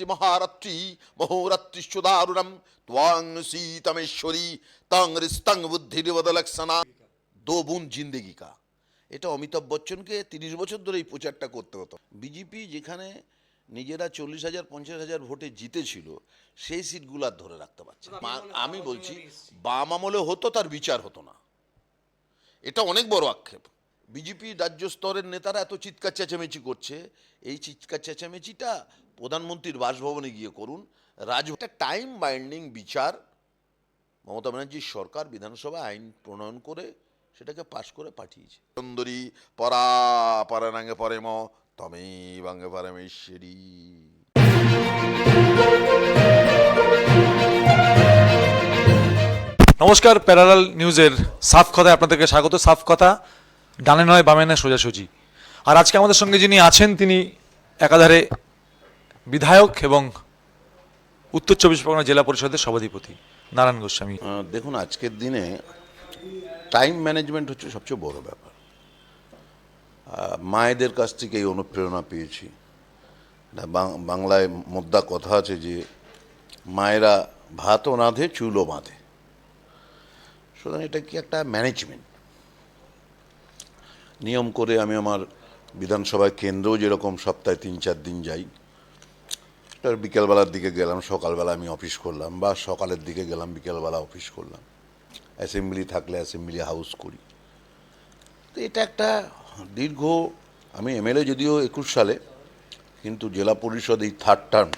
মহারাত্রি মহোরাত্রি সুদারুণম ত্বাং সীতমেশ্বরী তং রিস্তং বুদ্ধির্বদলক্ষণা দো বুন জিন্দেগি কা। এটা অমিতাভ বচ্চনকে 30 বছর ধরে এই প্রচারটা করতে হতো। বিজেপি যেখানে নিজেরা 40,000 50,000 ভোটে জিতেছিল সেই সিটগুলো আর ধরে রাখতে পারছে না। আমি বলছি বাম আমলে হতো, তার বিচার হতো না। এটা অনেক বড় আক্ষেপ। বিজেপি রাজ্য স্তরের নেতারা এত চিৎকার চেঁচামেচি করছে, এই চিৎকার চেঁচামেচিটা প্রধানমন্ত্রীর বাসভবনে গিয়ে করুন। একটা টাইম বাইন্ডিং বিচার মমতা ব্যানার্জির সরকার বিধানসভা আইন প্রণয়ন করে সেটাকে পাশ করে পাঠিয়েছে। সুন্দরী পরা পরানাঙ্গে পরেম তমেই বাঙ্গে পরমেশ্বরী। নমস্কার, প্যারালাল নিউজের সাফ কথায় আপনাদেরকে স্বাগত। সাফ কথা, ডানে নয় বামে নয়, সোজাসুজি। আর আজকে আমাদের সঙ্গে যিনি আছেন তিনি একাধারে বিধায়ক এবং উত্তর 24 পরগনা জেলা পরিষদের সভাধিপতি নারায়ণ গোস্বামী। দেখুন, আজকের দিনে টাইম ম্যানেজমেন্ট হচ্ছে সবচেয়ে বড় ব্যাপার। মায়েদের কাছ থেকে এই অনুপ্রেরণা পেয়েছি। বাংলায় মোদ্দা কথা আছে যে মায়েরা ভাতও রাঁধে চুলও বাঁধে। সুতরাং এটা কি একটা ম্যানেজমেন্ট। নিয়ম করে আমি আমার বিধানসভায় কেন্দ্রেও যেরকম সপ্তাহে 3-4 দিন যাই, তার বিকেলবেলার দিকে গেলাম, সকালবেলা আমি অফিস করলাম, বা সকালের দিকে গেলাম, বিকেলবেলা অফিস করলাম। অ্যাসেম্বলি থাকলে অ্যাসেম্বলি হাউস করি। তো এটা একটা দীর্ঘ, আমি এমএলএ যদিও 21 সালে, কিন্তু জেলা পরিষদ এই 3rd টার্ম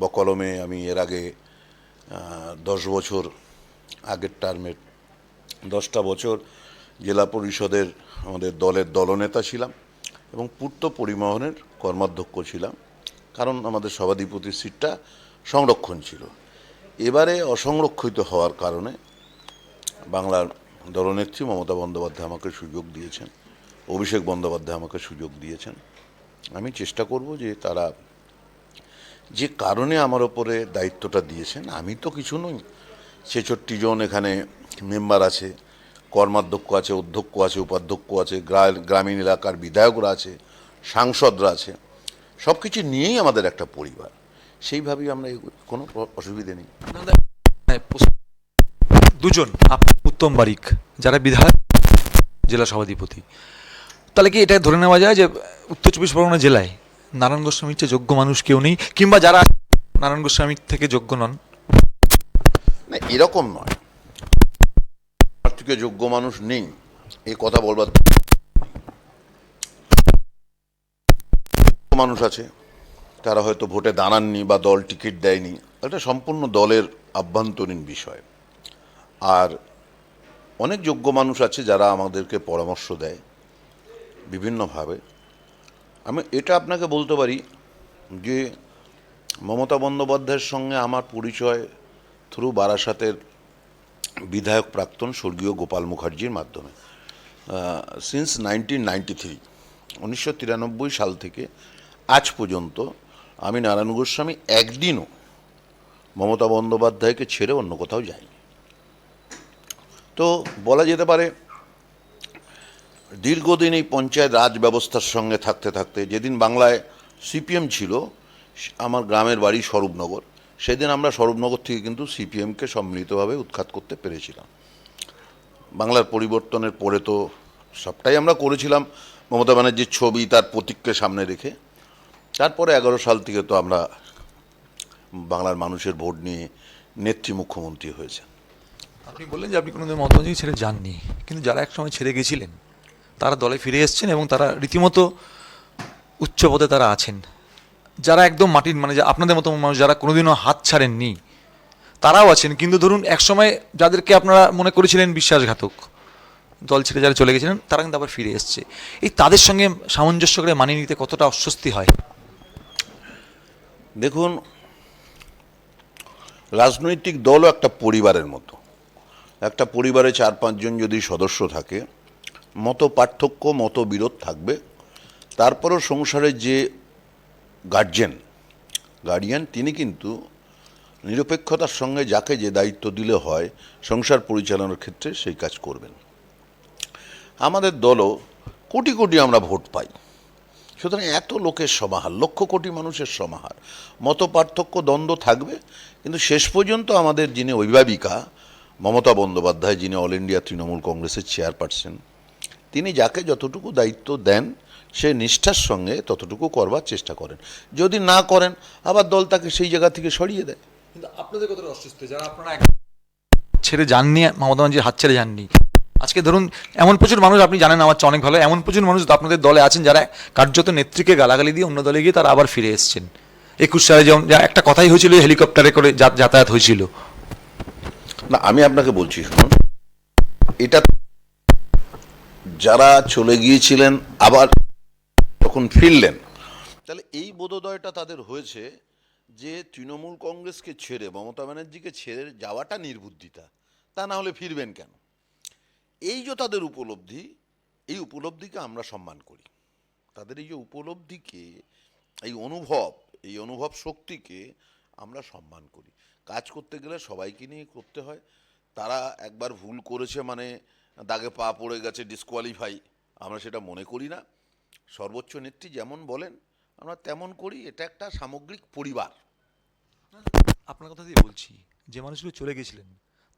বকলমে আমি এর আগে 10 বছর, আগের টার্মের 10টা বছর জেলা পরিষদের আমাদের দলের দলনেতা ছিলাম এবং পূর্ত পরিবহনের কর্মাধ্যক্ষ ছিলাম, কারণ আমাদের সভাধিপতির সিটটা সংরক্ষণ ছিল। এবারে অসংরক্ষিত হওয়ার কারণে বাংলার দলনেত্রী মমতা বন্দ্যোপাধ্যায় আমাকে সুযোগ দিয়েছেন, অভিষেক বন্দ্যোপাধ্যায় আমাকে সুযোগ দিয়েছেন। আমি চেষ্টা করব যে তারা যে কারণে আমার ওপরে দায়িত্বটা দিয়েছেন, আমি তো কিছু নই। 66 জন এখানে মেম্বার আছে, কর্মাধ্যক্ষ আছে, অধ্যক্ষ আছে, উপাধ্যক্ষ আছে, গ্রামীণ এলাকার বিধায়করা আছে, সাংসদরা আছে, সব কিছু নিয়েই আমাদের একটা পরিবার। সেইভাবেই আমরা কোনো অসুবিধে নেই। দুজন, উত্তম বারিক, যারা বিধায়ক, জেলা সভাধিপতি, তাহলে কি এটা ধরে নেওয়া যায় যে উত্তর 24 পরগনা জেলায় নারায়ণ গোস্বামীর চেয়ে যোগ্য মানুষ কেউ নেই, কিংবা যারা নারায়ণ গোস্বামীর থেকে যোগ্য নন? না, এরকম নয়, আমার থেকে যোগ্য মানুষ নেই এই কথা বলবার। মানুষ আছে, তারা হয়তো ভোটে দাঁড়াননি বা দল টিকিট দেয়নি, এটা সম্পূর্ণ দলের আভ্যন্তরীণ বিষয়। আর অনেক যোগ্য মানুষ আছে যারা আমাদেরকে পরামর্শ দেয় বিভিন্নভাবে। আমি এটা আপনাকে বলতে পারি যে মমতা বন্দ্যোপাধ্যায়ের সঙ্গে আমার পরিচয় থ্রু বারাসাতের বিধায়ক প্রাক্তন স্বর্গীয় গোপাল মুখার্জির মাধ্যমে। সিন্স 1993, 1993 সাল থেকে আজ পর্যন্ত আমি নারায়ণ গোস্বামী একদিনও মমতা বন্দ্যোপাধ্যায়কে ছেড়ে অন্য কোথাও যাইনি। তো বলা যেতে পারে দীর্ঘদিন এই পঞ্চায়েত রাজ ব্যবস্থার সঙ্গে থাকতে থাকতে, যেদিন বাংলায় সিপিএম ছিল, আমার গ্রামের বাড়ি স্বরূপনগর, সেদিন আমরা স্বরূপনগর থেকে কিন্তু সিপিএমকে সম্মিলিতভাবে উৎখাত করতে পেরেছিলাম। বাংলার পরিবর্তনের পরে তো সবটাই আমরা করেছিলাম মমতা ব্যানার্জির ছবি, তার প্রতীককে সামনে রেখে। তারপরে 11 সাল থেকে তো আমরা বাংলার মানুষের ভোট নিয়ে নেত্রী মুখ্যমন্ত্রী হয়েছে। আপনি বললেন যে আপনি কোনোদিন মমতা ব্যানার্জি ছেড়ে যাননি, কিন্তু যারা একসময় ছেড়ে গেছিলেন তারা দলে ফিরে এসেছেন এবং তারা রীতিমতো উচ্চ পদে তারা আছেন। যারা একদম মাটির, মানে আপনাদের মতো মানুষ যারা কোনোদিনও হাত ছাড়েননি, তারাও আছেন। কিন্তু ধরুন একসময় যাদেরকে আপনারা মনে করেছিলেন বিশ্বাসঘাতক, দল ছেড়ে যারা চলে গেছিলেন, তারা কিন্তু আবার ফিরে এসছে। এই তাদের সঙ্গে সামঞ্জস্য করে মানিয়ে নিতে কতটা অস্বস্তি হয়? দেখুন, রাজনৈতিক দলও একটা পরিবারের মতো। একটা পরিবারে 4-5 জন যদি সদস্য থাকে, মত পার্থক্য, মত বিরোধ থাকবে। তারপরও সংসারের যে গার্ডিয়ান তিনি কিন্তু নিরপেক্ষতার সঙ্গে যাকে যে দায়িত্ব দিলে হয় সংসার পরিচালনার ক্ষেত্রে সেই কাজ করবেন। আমাদের দলও কোটি কোটি আমরা ভোট পাই, সুতরাং এত লোকের সমাহার, লক্ষ কোটি মানুষের সমাহার, মত পার্থক্য দ্বন্দ্ব থাকবে, কিন্তু শেষ পর্যন্ত আমাদের যিনি অভিভাবিকা মমতা বন্দ্যোপাধ্যায়, যিনি অল ইন্ডিয়া তৃণমূল কংগ্রেসের চেয়ারপারসন, তিনি যাকে যতটুকু দায়িত্ব দেন সে নিষ্ঠার সঙ্গে ততটুকু করবার চেষ্টা করেন। যদি না করেন আবার দল তাকে সেই জায়গা থেকে সরিয়ে দেয়। কিন্তু আপনাদের কতটা অস্বস্তি যারা আপনারা ছেড়ে যাননি, মমতা ব্যানার্জির হাত ছেড়ে যাননি? আজকে ধরুন এমন প্রচুর মানুষ, আপনি জানেন আমার চেয়ে অনেক ভালো, এমন প্রচুর মানুষ আপনাদের দলে আছেন যারা কার্যত নেত্রীকে গালাগালি দিয়ে অন্য দলে গিয়ে তারা আবার ফিরে এসেছেন। 21 সালে যেমন একটা কথাই হয়েছিল, হেলিকপ্টারে করে যাতায়াত হয়েছিল। না, আমি আপনাকে বলছি, শুনুন, এটা যারা চলে গিয়েছিলেন আবার তখন ফিরলেন, তাহলে এই বোধোদয়টা তাদের হয়েছে যে তৃণমূল কংগ্রেসকে ছেড়ে, মমতা ব্যানার্জিকে ছেড়ে যাওয়াটা নির্বুদ্ধিতা, তা না হলে ফিরবেন কেন? এই যে তাদের উপলব্ধি, এই উপলব্ধিকে আমরা সম্মান করি। তাদের এই যে উপলব্ধিকে, এই অনুভব শক্তিকে আমরা সম্মান করি। কাজ করতে গেলে সবাইকে নিয়ে করতে হয়। তারা একবার ভুল করেছে মানে দাগে পা পড়ে গেছে, ডিসকোয়ালিফাই, আমরা সেটা মনে করি না। সর্বোচ্চ নেত্রী যেমন বলেন আমরা তেমন করি। এটা একটা সামগ্রিক পরিবার। আপনার কথা দিয়ে বলছি, যে মানুষগুলো চলে গেছিলেন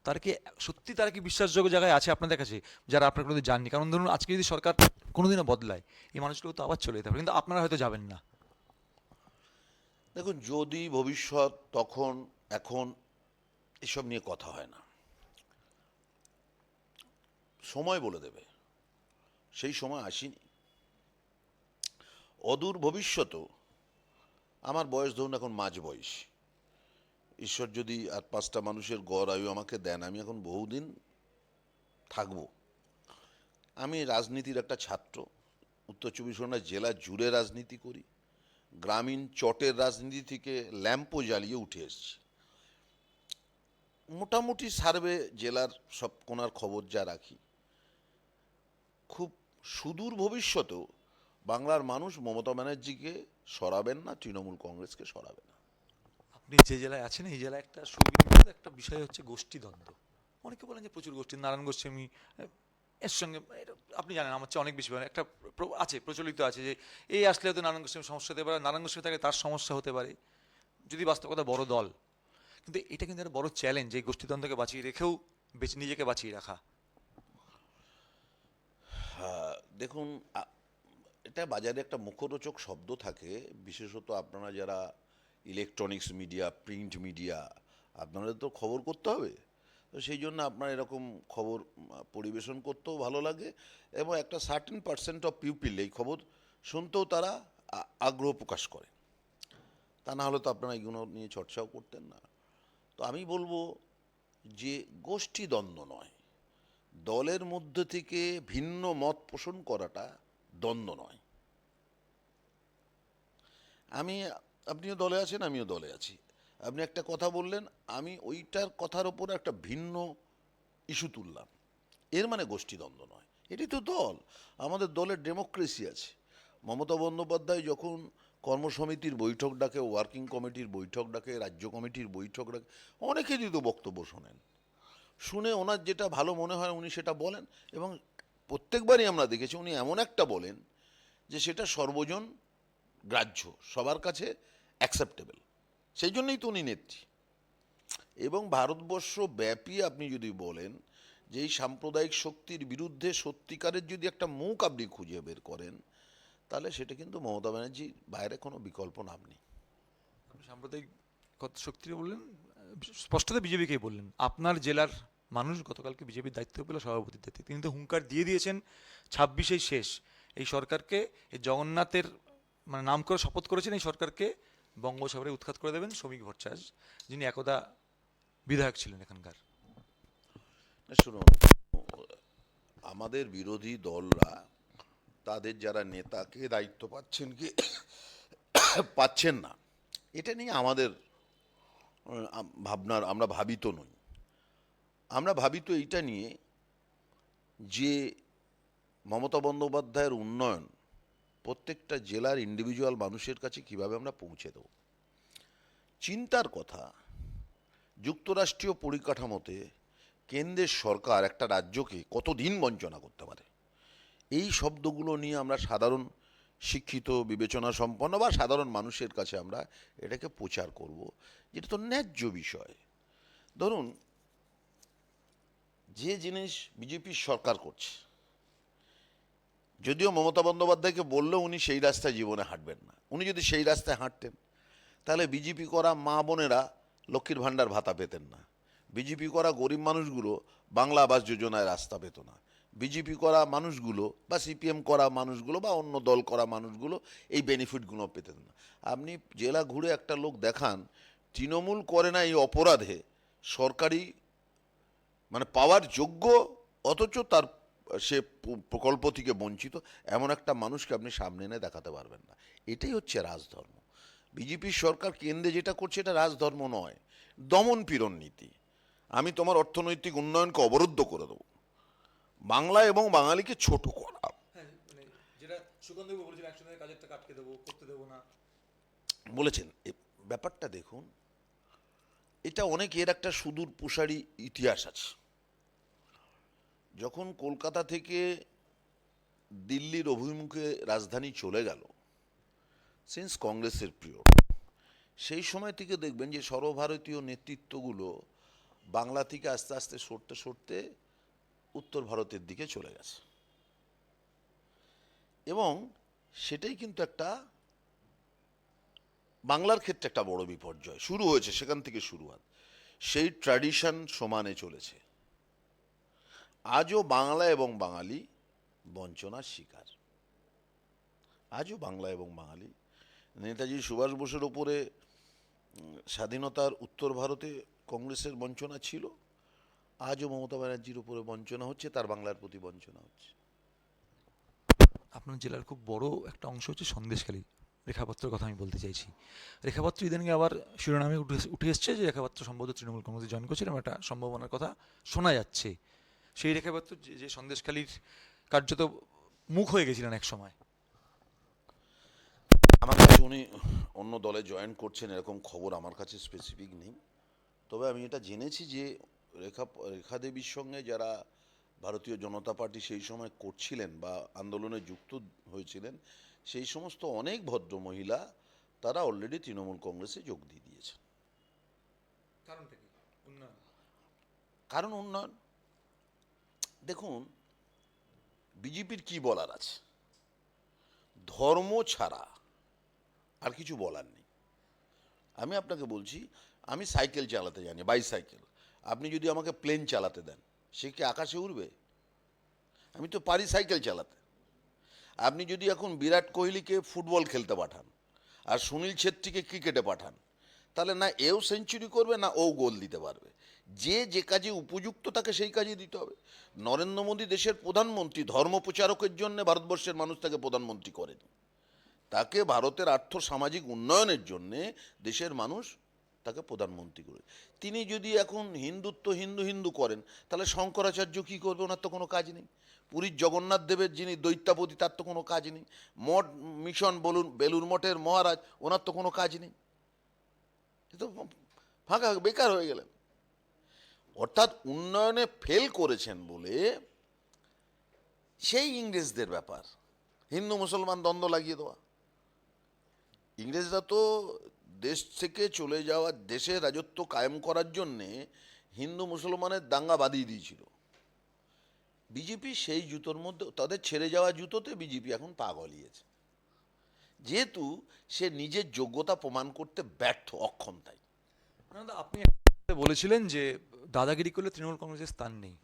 তারা কি বিশ্বাসযোগ্য জায়গায় আছে আপনাদের কাছে, যারা আপনার কোনোদিন যাননি? কারণ ধরুন আজকে যদি সরকার কোনোদিনও বদলায়, এই মানুষগুলো তো আবার চলে যেতে হবে, কিন্তু আপনারা হয়তো যাবেন না। দেখুন, যদি ভবিষ্যৎ, তখন, এখন এসব নিয়ে কথা হয় না, সময় বলে দেবে। সেই সময় আসেনি। অদূর ভবিষ্যতেও আমার বয়স ধরুন এখন মাঝ বয়স, ঈশ্বর যদি আর 5টা মানুষের গড় আয়ু আমাকে দেন, আমি এখন বহুদিন থাকব। আমি রাজনীতির একটা ছাত্র, উত্তর 24 পরগনা জেলা জুড়ে রাজনীতি করি, গ্রামীণ চটের রাজনীতি থেকে ল্যাম্পও জ্বালিয়ে উঠে এসেছি। মোটামুটি সার্ভে জেলার সব কোনার খবর যা রাখি, খুব সুদূর ভবিষ্যতেও বাংলার মানুষ মমতা ব্যানার্জিকে সরাবেন না, তৃণমূল কংগ্রেসকে সরাবে না। আপনি যে জেলায় আছেন এই জেলায় একটা সুবিদিত একটা বিষয় হচ্ছে গোষ্ঠীদ্বন্দ্ব। অনেকে বলেন যে প্রচুর গোষ্ঠী, নারায়ণ গোস্বামী এর সঙ্গে আপনি জানেন আমার চেয়ে অনেক বেশি একটা আছে, প্রচলিত আছে যে এই আসলে হয়তো নারায়ণ গোস্বামীর সমস্যা হতে পারে, নারায়ণ গোস্বামী থাকে তার সমস্যা হতে পারে, যদি বাস্তব কথা বড় দল। কিন্তু এটা কিন্তু একটা বড় চ্যালেঞ্জ, এই গোষ্ঠীদ্বন্দ্বকে বাঁচিয়ে রেখেও নিজেকে বাঁচিয়ে রাখা। দেখুন, এটা বাজারে একটা মুখরোচক শব্দ থাকে, বিশেষত আপনারা যারা ইলেকট্রনিক্স মিডিয়া, প্রিন্ট মিডিয়া, আপনাদের তো খবর করতে হবে, তো সেই জন্য আপনার এরকম খবর পরিবেশন করতেও ভালো লাগে, এবং একটা সার্টেন পার্সেন্ট অফ পিউপিল এই খবর শুনতেও তারা আগ্রহ প্রকাশ করে। তা না হলে তো আপনারা এগুলো নিয়ে চর্চাও করতেন না। তো আমি বলবো যে গোষ্ঠী দ্বন্দ্ব নয়, দলের মধ্যে থেকে ভিন্ন মত পোষণ করাটা দ্বন্দ্ব নয়। আপনিও দলে আছেন, আমিও দলে আছি, আপনি একটা কথা বললেন, আমি ওইটার কথার ওপর একটা ভিন্ন ইস্যু তুললাম, এর মানে গোষ্ঠীদ্বন্দ্ব নয়। এটি তো দল, আমাদের দলের ডেমোক্রেসি আছে। মমতা বন্দ্যোপাধ্যায় যখন কর্মসমিতির বৈঠক ডাকে, ওয়ার্কিং কমিটির বৈঠক ডাকে, রাজ্য কমিটির বৈঠক ডাকে, অনেকেরই তো বক্তব্য শোনেন, শুনে ওনার যেটা ভালো মনে হয় উনি সেটা বলেন, এবং প্রত্যেকবারই আমরা দেখেছি উনি এমন একটা বলেন যে সেটা সর্বজন গ্রাহ্য, সবার কাছে অ্যাকসেপ্টেবল। সেই জন্যই তো উনি নেত্রী। এবং ভারতবর্ষ ব্যাপী আপনি যদি বলেন যে এই সাম্প্রদায়িক শক্তির বিরুদ্ধে সত্যিকারের যদি একটা মুখ আপনি খুঁজে বের করেন, তাহলে সেটা কিন্তু মমতা ব্যানার্জির বাইরে কোনো বিকল্প নাম নেই। সাম্প্রদায়িক শক্তি বললেন, স্পষ্টত বিজেপিকেই বললেন। আপনার জেলার মানুষ গতকালকে বিজেপির দায়িত্ব পেল, সভাপতির দায়িত্ব, তিনি তো হুঙ্কার দিয়ে দিয়েছেন 26-এই শেষ এই সরকারকে, এই জগন্নাথের মানে নাম করে শপথ করেছেন এই সরকারকে বঙ্গোপসাগরে উৎখাত করে দেবেন শ্রমিক ভট্টাচার্য, যিনি একদা বিধায়ক ছিলেন এখানকার। শুনুন, আমাদের বিরোধী দলরা তাদের যারা নেতাকে দায়িত্ব পাচ্ছেন কি পাচ্ছেন না, এটা নিয়ে আমাদের ভাবনার, আমরা ভাবিত নই। আমরা ভাবিত এইটা নিয়ে যে মমতা বন্দ্যোপাধ্যায়ের উন্নয়ন প্রত্যেকটা জেলার ইন্ডিভিজুয়াল মানুষের কাছে কিভাবে আমরা পৌঁছে দেব। চিন্তার কথা, যুক্তরাষ্ট্রীয় পরিকাঠামোতে কেন্দ্রের সরকার একটা রাজ্যকে কতদিন বঞ্চনা করতে পারে, এই শব্দগুলো নিয়ে আমরা সাধারণ শিক্ষিত বিবেচনা সম্পন্ন বা সাধারণ মানুষের কাছে আমরা এটাকে প্রচার করব, যেটা তো ন্যায্য বিষয়। ধরুন, যে জিনিস বিজেপির সরকার করছে, যদিও মমতা বন্দ্যোপাধ্যায়কে বললেও উনি সেই রাস্তায় জীবনে হাঁটবেন না। উনি যদি সেই রাস্তায় হাঁটতেন, তাহলে বিজেপি করা মা বোনেরা লক্ষ্মীর ভাণ্ডার ভাতা পেতেন না, বিজেপি করা গরিব মানুষগুলো বাংলা আবাস যোজনায় রাস্তা পেত না, বিজেপি করা মানুষগুলো বা সিপিএম করা মানুষগুলো বা অন্য দল করা মানুষগুলো এই বেনিফিটগুলো পেতেন না। আপনি জেলা ঘুরে একটা লোক দেখান, তৃণমূল করে না এই অপরাধে সরকারি মানে পাওয়ার যোগ্য, অথচ তার সে প্রকল্প থেকে বঞ্চিত, এমন একটা মানুষকে আপনি সামনে এনে দেখাতে পারবেন না। এটাই হচ্ছে রাজধর্ম। বিজেপির সরকার কেন্দ্রে যেটা করছে এটা রাজধর্ম নয়, দমন পীড়ন নীতি। আমি তোমার অর্থনৈতিক উন্নয়নকে অবরুদ্ধ করে দেবো, বাংলা এবং বাঙালিকে ছোট করা। হ্যাঁ, মানে যেটা সুগন্ধবাবু বলেছিল, একসঙ্গে কাজের টাকা আটকে দেবো, করতে দেবো না। বলেছেন ব্যাপারটা দেখুন, এটা অনেক এর একটা সুদূর প্রসারী ইতিহাস আছে। যখন কলকাতা থেকে দিল্লির অভিমুখে রাজধানী চলে গেল, সিন্স কংগ্রেসের পিরিয়ড, সেই সময় থেকে দেখবেন যে সর্বভারতীয় নেতৃত্বগুলো বাংলা থেকে আস্তে আস্তে সরতে সরতে উত্তর ভারতের দিকে চলে গেছে, এবং সেটাই কিন্তু একটা বাংলার ক্ষেত্রে একটা বড় বিপর্যয় শুরু হয়েছে। সেখান থেকে শুরুয়াত, সেই ট্র্যাডিশন সমানে চলেছে। আজও বাংলা এবং বাঙালি বঞ্চনার শিকার। আজও বাংলা এবং বাঙালি, নেতাজি সুভাষ বোসের ওপরে স্বাধীনতার উত্তর ভারতে কংগ্রেসের বঞ্চনা ছিল, আজও মমতা ব্যানার্জির উপরে বঞ্চনা হচ্ছে, তার বাংলার প্রতি বঞ্চনা হচ্ছে। আপনার জেলার খুব বড় একটা অংশ হচ্ছে সন্দেশখালী। রেখাপাত্রের কথা আমি বলতে চাইছি। রেখাপাত্র ইদানিং আবার শিরোনামে উঠে এসছে যে রেখাপাত্র সম্ভবত তৃণমূল কংগ্রেসে জয়েন করছে, এরকম একটা সম্ভাবনার কথা শোনা যাচ্ছে। সেই রেখাপাত্র যে সন্দেশখালীর কার্যত মুখ হয়ে গেছিলেন এক সময়। আমার কাছে উনি অন্য দলে জয়েন করছেন এরকম খবর আমার কাছে স্পেসিফিক নেই, তবে আমি এটা জেনেছি যে রেখা দেবীর সঙ্গে যারা ভারতীয় জনতা পার্টি সেই সময় করছিলেন বা আন্দোলনে যুক্ত হয়েছিলেন, সেই সমস্ত অনেক ভদ্র মহিলা তারা অলরেডি তৃণমূল কংগ্রেসে যোগ দিয়ে দিয়েছেন। কারণটা কি? উন্নয়ন। কারণ উন্নয়ন। দেখুন, বিজেপির কি বলার আছে? ধর্ম ছাড়া আর কিছু বলার নেই। আমি আপনাকে বলছি, আমি সাইকেল চালাতে জানি, বাইসাইকেল। আপনি যদি আমাকে প্লেন চালাতে দেন, সে কি আকাশে উড়বে? আমি তো পারি সাইকেল চালাতে। আপনি যদি এখন বিরাট কোহলিকে ফুটবল খেলতে পাঠান আর সুনীল ছেত্রীকে ক্রিকেটে পাঠান, তাহলে না এও সেঞ্চুরি করবে না ও গোল দিতে পারবে। যে যে কাজে উপযুক্ত তাকে সেই কাজে দিতে হবে। নরেন্দ্র মোদী দেশের প্রধানমন্ত্রী, ধর্ম প্রচারকের জন্য ভারতবর্ষের মানুষ তাকে প্রধানমন্ত্রী করেনি, তাকে ভারতের আর্থ সামাজিক উন্নয়নের জন্যে দেশের মানুষ তাকে প্রধানমন্ত্রী করে। তিনি যদি এখন হিন্দুত্ব হিন্দু হিন্দু করেন, তাহলে শঙ্করাচার্য কী করবে? ওনার তো কোনো কাজ নেই। পুরীর জগন্নাথ দেবের যিনি দৈত্যাপতি, তার তো কোনো কাজ নেই। মঠ মিশন বলুন, বেলুর মঠের মহারাজ, ওনার তো কোনো কাজ নেই। এ তো ফাঁকা, বেকার হয়ে গেলেন। অর্থাৎ উন্নয়নে ফেল করেছেন বলে সেই ইংরেজদের ব্যাপার, হিন্দু মুসলমান দ্বন্দ্ব লাগিয়ে দেওয়া। ইংরেজরা তো দেশ থেকে চলে যাওয়া, দেশে রাজত্ব কায়েম করার জন্যে হিন্দু মুসলমানের দাঙ্গা বাঁধিয়ে দিয়েছিল। বিজেপি সেই জুতোর মধ্যে, তাদের ছেড়ে যাওয়া জুতোতে বিজেপি এখন পা গলিয়েছে, যেহেতু সে নিজের যোগ্যতা প্রমাণ করতে ব্যর্থ, অক্ষম। তাই আপনি বলেছিলেন যে দাদাগিরি করলে তৃণমূল কংগ্রেসের স্থান নেই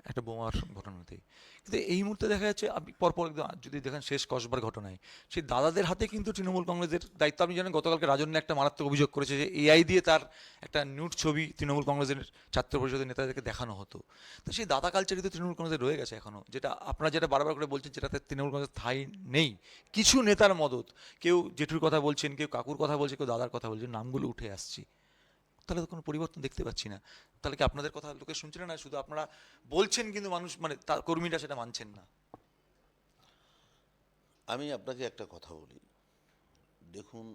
একটা বোমার ঘটনাতে, কিন্তু এই মুহূর্তে দেখা যাচ্ছে আপনি পরপর একদম যদি দেখেন শেষ কসবার ঘটনায় সেই দাদাদের হাতে কিন্তু তৃণমূল কংগ্রেসের দায়িত্ব। আপনি জানেন গতকালকে রাজন্য একটা মারাত্মক অভিযোগ করেছে যে এআই দিয়ে তার একটা নিউড ছবি তৃণমূল কংগ্রেসের ছাত্র পরিষদের নেতাদেরকে দেখানো হতো। তো সেই দাদা কালচারই তো তৃণমূল কংগ্রেসে রয়ে গেছে এখনও, যেটা আপনারা যেটা বারবার করে বলছেন, যেটাতে তৃণমূল কংগ্রেস ঠাঁই নেই। কিছু নেতার মদত, কেউ জেঠুর কথা বলছেন, কেউ কাকুর কথা বলছে, কেউ দাদার কথা বলছেন, নামগুলো উঠে আসছে। তাহলে তো কোনো পরিবর্তন দেখতে পাচ্ছি না। তাহলে কি আপনাদের কথা লোকে শুনছেন না, শুধু আপনারা বলছেন কিন্তু মানুষ মানে তার কর্মীরা সেটা মানছেন না? আমি আপনাকে একটা কথা বলি, দেখুন,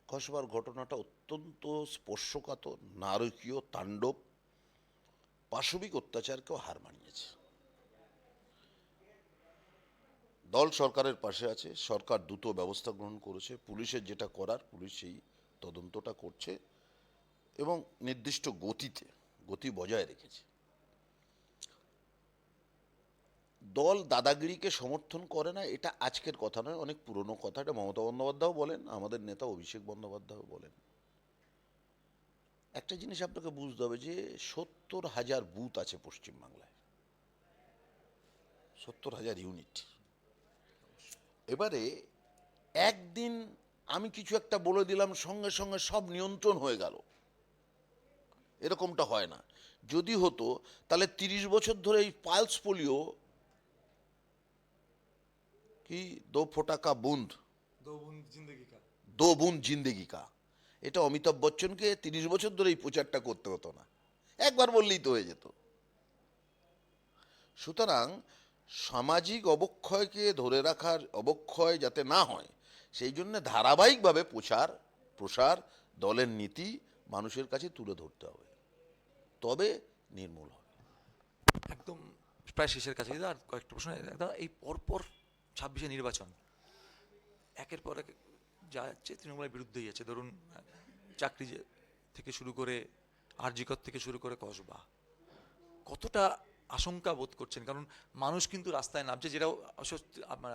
কসবার ঘটনাটা অত্যন্ত স্পর্শকাতর, নারকীয় তাণ্ডব, পাশবিক অত্যাচারকেও হার মানিয়েছে। দল সরকারের পাশে আছে, সরকার দ্রুত ব্যবস্থা গ্রহণ করেছে, পুলিশের যেটা করার পুলিশ সেই তদন্তটা করছে এবং নির্দিষ্ট গতি বজায় রেখেছে। দল দাদাগিরিকে সমর্থন করে না, এটা আজকের কথা নয়, অনেক পুরনো কথা। এটা মমতা বন্দ্যোপাধ্যায়ও বলেন, আমাদের নেতা অভিষেক বন্দ্যোপাধ্যায়ও বলেন। একটা জিনিস আপনাকে বুঝতে হবে যে 70,000 বুথ আছে পশ্চিমবাংলায়, 70,000 ইউনিট। এবারে একদিন আমি কিছু একটা বলে দিলাম, সঙ্গে সঙ্গে সব নিয়ন্ত্রণ হয়ে গেল, এরকমটা হয় না। যদি হতো তাহলে 30 বছর ধরে এই পালস পোলিও কি দো ফোটা কা বুন্দ দো বুন্দ জিন্দেগি কা, এটা অমিতাভ বচ্চনকে 30 বছর ধরে এই প্রচারটা করতে হতো না, একবার বললেই তো হয়ে যেত। সুতরাং সামাজিক অবক্ষয়কে ধরে রাখার, অবক্ষয় যাতে না হয় সেই জন্য ধারাবাহিকভাবে প্রসার দলের নীতি মানুষের কাছে তুলে ধরতে হবে, তবে নির্মূল হবে। একদম প্রায় শেষের কাছে আর কয়েকটা প্রশ্ন। একদম এই পরপর 26-এ নির্বাচন, একের পর এক যা যাচ্ছে তৃণমূলের বিরুদ্ধেই আছে। ধরুন চাকরি থেকে শুরু করে আরজিকর থেকে শুরু করে কসবা, কতটা আশঙ্কা বোধ করছেন? কারণ মানুষ কিন্তু রাস্তায় নামছে, যেটাও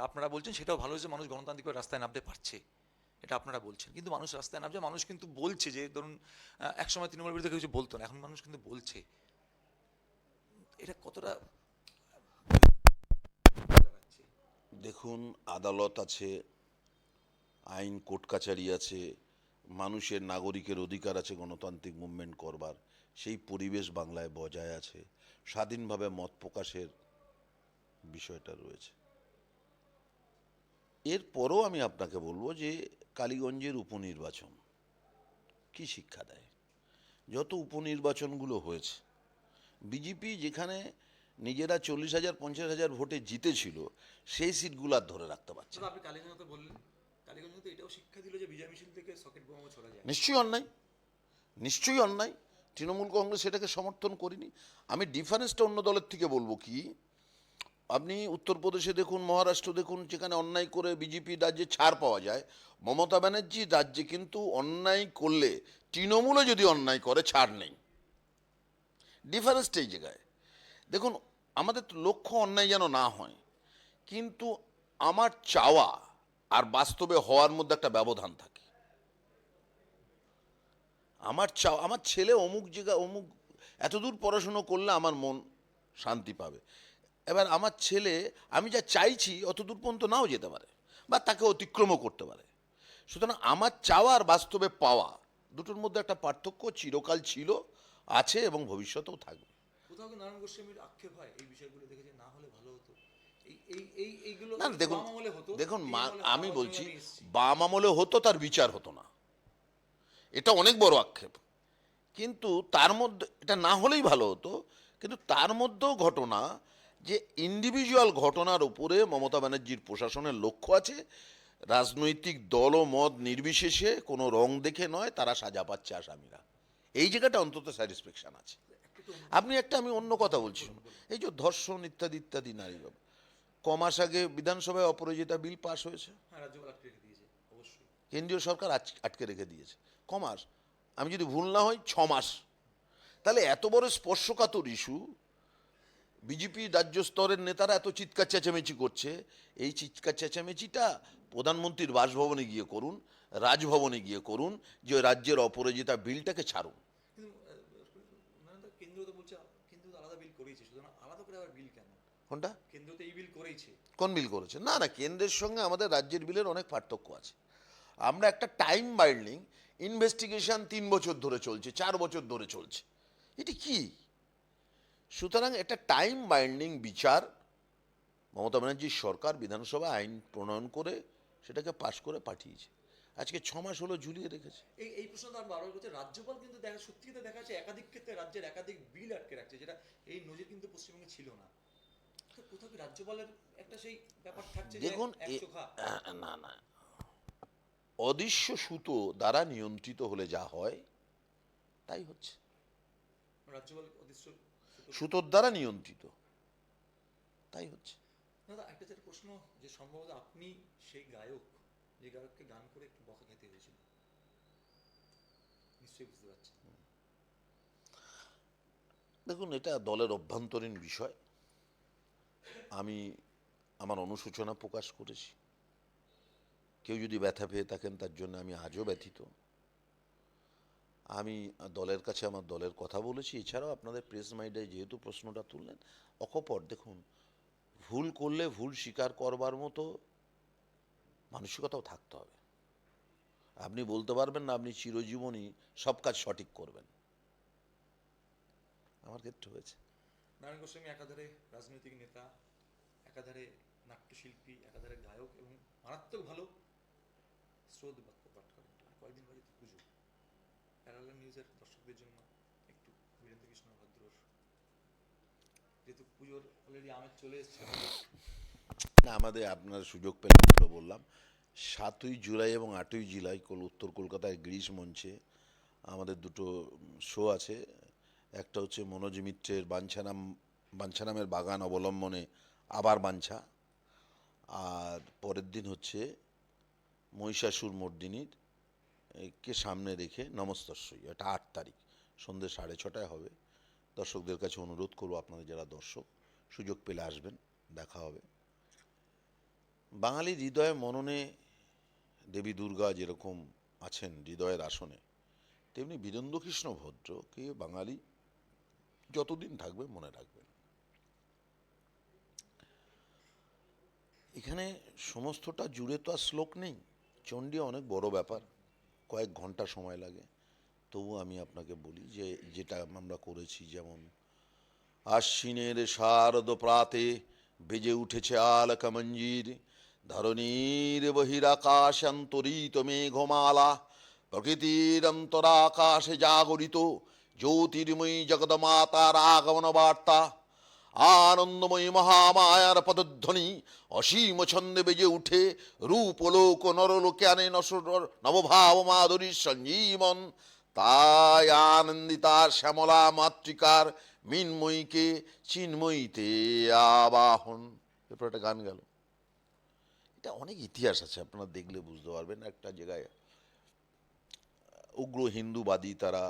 আপনারা বলছেন সেটাও ভালো হয়েছে, মানুষ গণতান্ত্রিক রাস্তায় নামতে পারছে, এটা আপনারা বলছেন। কিন্তু মানুষ রাস্তায় নামছে, মানুষ কিন্তু বলছে যে ধরুন একসময় তৃণমূলের বিরুদ্ধে কিছু বলতো না, এখন মানুষ কিন্তু বলছে। এটা কতটা দাঁড়াচ্ছে? দেখুন, আদালত আছে, আইন কোর্ট কাছারি আছে, মানুষের নাগরিকের অধিকার আছে গণতান্ত্রিক মুভমেন্ট করবার, সেই পরিবেশ বাংলায় বজায় আছে, স্বাধীনভাবে মত প্রকাশের বিষয়টা রয়েছে। এরপরও আমি আপনাকে বলবো যে কালীগঞ্জের উপনির্বাচন কি শিক্ষা দেয়? যত উপনির্বাচনগুলো হয়েছে, বিজেপি যেখানে নিজেরা 40,000 50,000 ভোটে জিতেছিল, সেই সিটগুলো আর ধরে রাখতে পারছে না। আপনি কালীগঞ্জ তো বললেন, কালীগঞ্জ তো এটাও শিক্ষা দিল যে বিজয় মিছিল থেকে সকেট বোমা ছড়া যায়। নিশ্চয়ই অন্যায়, নিশ্চয়ই অন্যায়। তৃণমূল কংগ্রেস এটাকে সমর্থন করিনি। আমি ডিফারেন্সটা অন্য দলের থেকে বলবো কি, আপনি উত্তরপ্রদেশে দেখুন, মহারাষ্ট্র দেখুন, যেখানে অন্যায় করে বিজেপি রাজ্যে ছাড় পাওয়া যায়, মমতা ব্যানার্জি রাজ্যে কিন্তু অন্যায় করলে, তৃণমূলে যদি অন্যায় করে, ছাড় নেই। ডিফারেন্সটা এই জায়গায় দেখুন। আমাদের তো লক্ষ্য অন্যায় যেন না হয়, কিন্তু আমার চাওয়া আর বাস্তবে হওয়ার মধ্যে একটা ব্যবধান থাকে। আমার চাওয়া, আমার ছেলে অমুক জায়গা অমুক এতদূর পড়াশুনো করলে আমার মন শান্তি পাবে। এবার আমার ছেলে, আমি যা চাইছি অতদূর পর্যন্ত নাও যেতে পারে, বা তাকে অতিক্রমও করতে পারে। সুতরাং আমার চাওয়া আর বাস্তবে পাওয়া দুটোর মধ্যে একটা পার্থক্য চিরকাল ছিল, আছে এবং ভবিষ্যতেও থাকবে। কোথাও কি নারায়ণ গোস্বামীর আক্ষেপ হয় এই বিষয়গুলো দেখে যে না হলে ভালো হতো? এইগুলো না দেখুন, বাম আমলে হতো, দেখুন এই আমলে আমি হাওয়া বলছি, জমি আমি এসেছি। বাম আমলে হতো, তার বিচার হতো না, এটা অনেক বড় আক্ষেপ। কিন্তু তার মধ্যে এটা না হলেই ভালো হতো, কিন্তু তার মধ্যেও ঘটনা, যে ইন্ডিভিজুয়াল ঘটনার উপরে মমতা ব্যানার্জির প্রশাসনের লক্ষ্য আছে, রাজনৈতিক দল ও মত নির্বিশেষে কোনো রং দেখে নয়, তারা সাজা পাচ্ছে আসামিরা, এই জায়গাটা অন্তত স্যাটিসফ্যাকশন আছে। আমি অন্য কথা বলছি, এই যে ধর্ষণ ইত্যাদি ইত্যাদি, নারী বাবা, কমাস আগে বিধানসভায় অপরাজিতা বিল পাস হয়েছে, হ্যাঁ, রাজ্যপাল আটকে রেখে দিয়েছে অবশ্যই। কেন্দ্রীয় সরকার আটকে রেখে দিয়েছে। কমাস, আমি যদি ভুল না হই 6 মাস। তাহলে এত বড় স্পর্শকাতর ইস্যু, বিজেপি রাজ্য স্তরের নেতারা এত চিৎকার চেঁচামেচি করছে, এই চিৎকার চেঁচামেচিটা প্রধানমন্ত্রীর বাসভবনে গিয়ে করুন, রাজভবনে গিয়ে করুন, যে রাজ্যের অপরাজিতা বিলটাকে ছাড়ুন। কিন্তু মানে তো কেন্দ্র তো বলছে, কেন্দ্র তো আলাদা বিল করেইছে, সুতরাং আলাদা করে আবার বিল কেন? কোনটা? কেন্দ্র তো এই বিল করেইছে। কোন বিল করেছে? না না, কেন্দ্রের সঙ্গে আমাদের রাজ্যের বিলের অনেক পার্থক্য আছে। আমরা একটা টাইম বাইন্ডিং ইনভেস্টিগেশন 3 বছর ধরে চলছে, 4 বছর ধরে চলছে, এটি কি? সুতরাং একটা টাইম বাইন্ডিং বিচার মমতা ব্যানার্জির সরকার বিধানসভা আইন প্রণয়ন করে সেটাকে পাশ করে পাঠিয়েছে, আজকে 6 মাস হলো ঝুলিয়ে রেখেছে। এই প্রশ্নটা আমি বারবার করছি, রাজ্যপাল কিন্তু সত্যি দেখা যাচ্ছে একাধিক ক্ষেত্রে রাজ্যের একাধিক বিল আটকে রাখছে, যেটা এই নজির কিন্তু পশ্চিমবঙ্গে ছিল না। তো কোথাও কি রাজ্যপালের একটা সেই ব্যাপার থাকছে যে দেখুন, একচোখা? না না, অদৃশ্য সুতো দ্বারা নিয়ন্ত্রিত হলে যা হয় তাই হচ্ছে, রাজ্যপাল অদৃশ্য সুতোর দ্বারা নিয়ন্ত্রিত, তাই হচ্ছে। দাদা একটা যেটা প্রশ্ন, যে সম্ভবত আপনি সেই গায়ক যে গায়ককে গান করে একটু বকা খেতে হয়েছিল, নিশ্চয়ই বুঝতে পারছেন। দেখুন, এটা দলের অভ্যন্তরীণ বিষয়। আমি আমার অনুশোচনা প্রকাশ করেছি। কেউ যদি ব্যথা পেয়ে থাকেন তার জন্য আমি আজও ব্যথিত। আমি দলের কাছে আমার দলের কথা বলেছি। এছাড়াও আপনাদের প্রেস মাইডে যেহেতু প্রশ্নটা তুললেন, অকপট দেখুন, ভুল করলে ভুল স্বীকার করবার মতো মানসিকতাও থাকতে হবে। আপনি বলতে পারবেন না আপনি চিরজীবনই সব কাজ সঠিক করবেন। আমার ক্ষেত্রে হয়েছে। নারায়ণ গোস্বামী একাধারে রাজনৈতিক নেতা, একাধারে নাট্যশিল্পী, একাধারে গায়ক এবং মারাত্মক ভালো শ্রোত বাক্য পাঠ করেন। আর কয়েকদিন বাজে তো পুজো, প্যারালাল নিউজের দর্শকদের জন্য একটু বীরেন্দ্র কৃষ্ণ ভদ্রর, যেহেতু পুজোর অলরেডি আমেজ চলে এসছে। না, আমাদের আপনার সুযোগ পেলে বললাম 7ই জুলাই এবং 8ই জুলাই উত্তর কলকাতায় গ্রিস মঞ্চে আমাদের দুটো শো আছে। একটা হচ্ছে মনোজ মিত্রের বাঞ্ছানামের বাগান অবলম্বনে আবার বাঞ্ছা, আর পরের দিন হচ্ছে মহিষাসুর মর্দিনীর কে সামনে রেখে নমস্তস্যই। এটা 8 তারিখ সন্ধ্যে 6:30 হবে। দর্শকদের কাছে অনুরোধ করবো, আপনাদের যারা দর্শক সুযোগ পেলে আসবেন, দেখা হবে। বাঙালির হৃদয়ে মননে দেবী দুর্গা যেরকম আছেন হৃদয়ের আসনে, তেমনি বীরেন্দ্রকৃষ্ণ ভদ্রকে বাঙালি যতদিন থাকবে মনে রাখবে। এখানে সমস্তটা জুড়ে তো আর শ্লোক নেই। চণ্ডী অনেক বড় ব্যাপার, কয়েক ঘন্টা সময় লাগে। তবু আমি আপনাকে বলি যে যেটা আমরা করেছি, যেমন আশ্বিনের শারদ প্রাতে বেজে উঠেছে আলকামঞ্জির, ধরণীর বহিরাকাশান্তরিত মেঘমালা, প্রকৃতির অন্তরাকাশে জাগরিত জ্যোতির্ময়ী জগদমাতার আগমন বার্তা, আনন্দময়ী মহামায়ার পদধ্বনি অসীম ছন্দে বেজে উঠে রূপলোক নরলোকে আনে নবভাব মাধুরীর সঞ্জীবন। তাই আনন্দিতা শ্যামলা মাতৃকার মিনময়ীকে চিন্ময়ীতে আবাহন। এরপর একটা গান গেল। এটা অনেক ইতিহাস আছে, আপনারা দেখলে বুঝতে পারবেন। একটা জায়গায় উগ্র হিন্দুবাদী তারা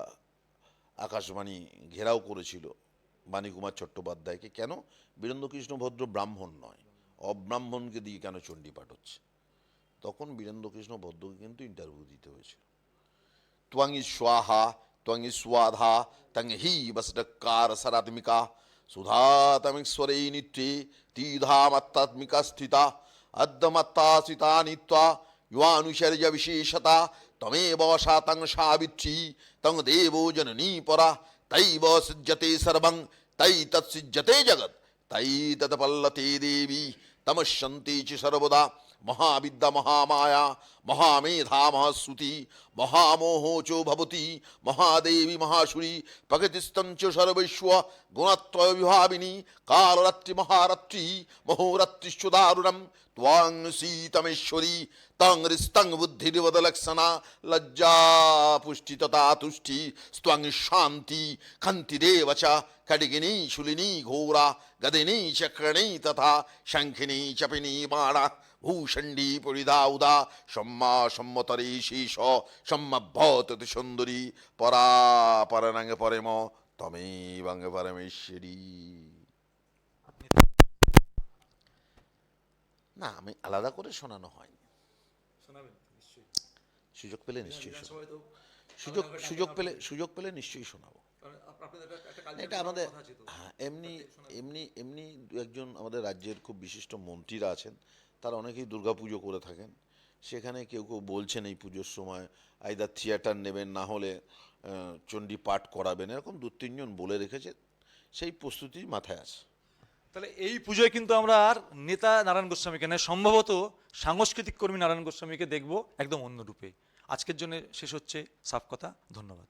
আকাশবাণী ঘেরাও করেছিল বাণীকুমার চট্টোপাধ্যায়কে। কেন? বীরেন্দ্রকৃষ্ণ ভদ্র ব্রাহ্মণ নয়, অব্রাহ্মণকে দিয়ে কেন চণ্ডীপাঠ হচ্ছে। তখন বীরেন্দ্রকৃষ্ণ ভদ্রকে কিন্তু ইন্টারভিউ দিতে হয়েছিল। त्वंगि स्वाहा त्वंगि स्वाधा तंग ही बसडकार सरात्मिका सुधा तमिक्स्वरे नित्ये तीधामत्तात्मिका स्थिता अद्दमत्ता सिता नित्वा युवानुशर्य विशेषता तमेव शातं सावित्री तं देवो जननी परा तैव सिज्जते सर्वं तै तत्सिज्जते जगत् तै तत्पल्लते देवी तमश्यन्ते च सर्वदा महाविद्या महामाया महामेधा महाश्रुति महामोहोचो भवति महादेवी महासुरी प्रकृतिस्तंच सर्वैश्व गुणत्रय विभाविनी कालरात्रि महारात्रि महोरात्रिश्च दारुणं त्वां सीतमेश्वरी तं हृस्तं बुद्धिर्वदलक्षणा लज्जा पुष्टि तथा तुष्टि स्त्वं शान्ति खन्तिरेव च खड्गिनी शूलिनी घोरा गदिनी चक्रिणी तथा शङ्खिनी चपिनी बाणा भूषण्डी परिधाउदा सम्मा सम्मतरे शीश सम्मभवत सुन्दरी परा परनंग परम तमेवंग परमेश्वरी। না, আমি আলাদা করে শোনানো হয়নি। শোনাবেন তো নিশ্চয়ই, সুযোগ পেলে নিশ্চয়ই শোনাবো। বিধানসভায় তো সুযোগ পেলে নিশ্চয়ই শোনাবো। কারণ আপনাদের একটা কালচার এটা আমাদের, কথা আছে তো। হ্যাঁ, এমনি দু একজন আমাদের রাজ্যের খুব বিশিষ্ট মন্ত্রীরা আছেন, তারা অনেকেই দুর্গাপুজো করে থাকেন। সেখানে কেউ কেউ বলছেন এই পুজোর সময় আইদার থিয়েটার নেবেন, না হলে চণ্ডী পাঠ করাবেন, এরকম 2-3 জন বলে রেখেছে। সেই প্রস্তুতি মাথায় আছে। তাহলে এই পুজোয় কিন্তু আমরা আর নেতা নারায়ণ গোস্বামীকে নয়, সম্ভবত সাংস্কৃতিক কর্মী নারায়ণ গোস্বামীকে দেখব একদম অন্য রূপে। আজকের জন্য শেষ হচ্ছে সাফ কথা। ধন্যবাদ।